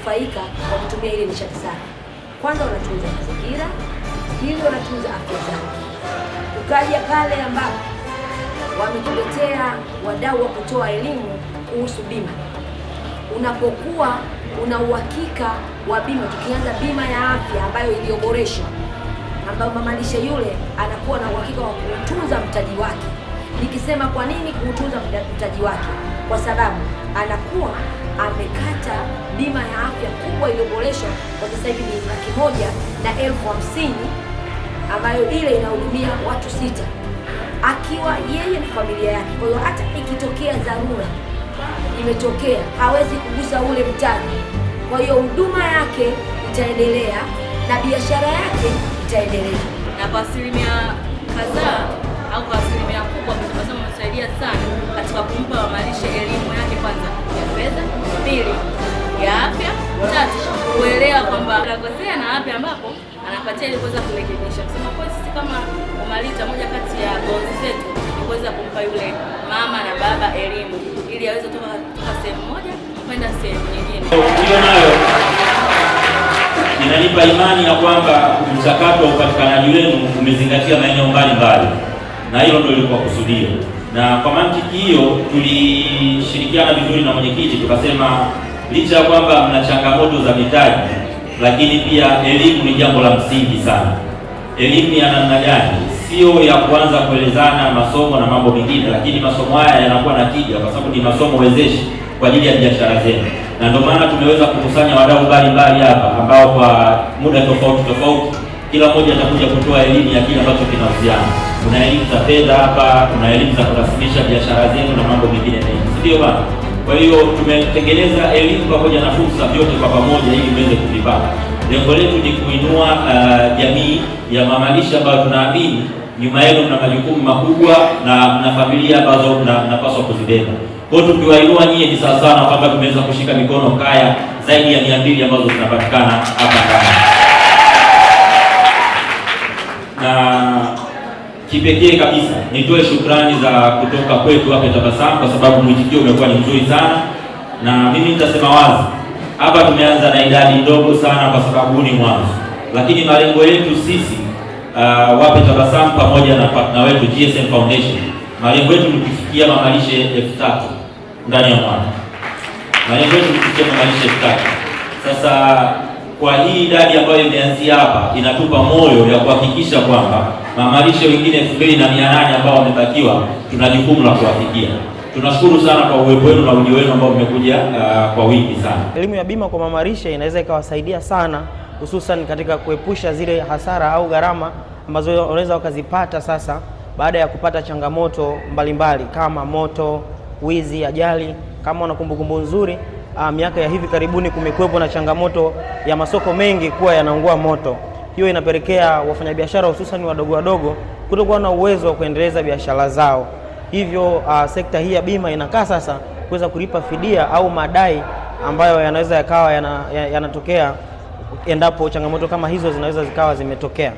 kunufaika kwa kutumia ile nishati safi. Kwanza wanatunza mazingira, pili wanatunza afya zao. Tukaja pale ambapo wametuletea wadau wa kutoa elimu kuhusu bima. Unapokuwa una uhakika wa bima, tukianza bima ya afya ambayo iliyoboreshwa, ambayo mamalishe yule anakuwa na uhakika wa kutunza mtaji wake. Nikisema kwa nini kutunza mtaji wake? Kwa sababu anakuwa amekata bima ya afya kubwa iliyoboreshwa, kwa sasa hivi ni 150,000 ambayo ile inahudumia watu 6 akiwa yeye na familia yake. Kwa hiyo hata ikitokea dharura imetokea, hawezi kugusa ule mtaji. Kwa hiyo huduma yake itaendelea na biashara yake itaendelea. Na kwa asilimia kadhaa au kwa asilimia kubwa mnasaidia sana katika kumpa mamalishe elimu yake, kwanza ya fedha, pili ya afya, tatu kuelewa kwamba anakosea na wapi ambapo anapatia ili kuweza kurekebisha. Kusema kwa sisi kama Umalita, moja kati ya goals zetu ni kuweza kumpa yule mama na baba elimu ili aweze kutoka sehemu moja kwenda sehemu nyingine. Hiyo nayo inanipa imani ya kwamba mchakato wa upatikanaji wenu umezingatia maeneo mbalimbali, na hilo ndio lilikuwa kusudio. Na kwa mantiki hiyo tulishirikiana vizuri na mwenyekiti, tukasema licha ya kwamba mna changamoto za mitaji, lakini pia elimu ni jambo la msingi sana. Elimu ya namna gani? Sio ya kuanza kuelezana masomo na mambo mengine, lakini masomo haya yanakuwa na tija kwa sababu ni masomo wezeshi kwa ajili ya biashara zenu. Na ndio maana tumeweza kukusanya wadau mbalimbali hapa ambao kwa muda tofauti tofauti kila mmoja atakuja kutoa elimu ya kile ambacho kinahusiana. Kuna elimu za fedha hapa, kuna elimu za kurasimisha biashara zenu na mambo mengine mengi, si ndio bwana? Kwa hiyo tumetengeneza elimu pamoja na fursa vyote kwa pamoja ili muweze kuvipata. Lengo letu ni kuinua jamii ya mamalishe ambayo tunaamini nyuma yenu mna majukumu makubwa na mna familia ambazo mnapaswa kuzibeba. Kwa hiyo tukiwainua nyie ni sawa sana kwamba tumeweza kushika mikono kaya zaidi ya 200 ambazo zinapatikana hapa kaya. Na kipekee kabisa nitoe shukrani za kutoka kwetu hapa Tabasamu kwa sababu mwitikio umekuwa ni mzuri sana, na mimi nitasema wazi hapa tumeanza na idadi ndogo sana kwa sababu ni mwanzo, lakini malengo yetu sisi wape Tabasamu pamoja na partner wetu GSM Foundation, malengo yetu ni kufikia mamalishe 3,000 ndani ya mwaka. Malengo yetu ni kufikia mamalishe 3,000. Sasa kwa hii idadi ambayo imeanzia hapa inatupa moyo ya kuhakikisha kwamba mamalishe wengine 2,800 ambao wamebakiwa tuna jukumu la kuwafikia. Tunashukuru sana kwa uwepo wenu na ujio wenu ambao umekuja kwa wingi sana. Elimu ya bima kwa mamalishe inaweza ikawasaidia sana, hususan katika kuepusha zile hasara au gharama ambazo wanaweza wakazipata sasa baada ya kupata changamoto mbalimbali kama moto, wizi, ajali. Kama una kumbukumbu nzuri, miaka ya hivi karibuni kumekuwepo na changamoto ya masoko mengi kuwa yanaungua moto. Hiyo inapelekea wafanyabiashara hususan wadogo wadogo kutokuwa na uwezo wa kuendeleza biashara zao. Hivyo sekta hii ya bima inakaa sasa kuweza kulipa fidia au madai ambayo yanaweza yakawa yanatokea endapo changamoto kama hizo zinaweza zikawa zimetokea.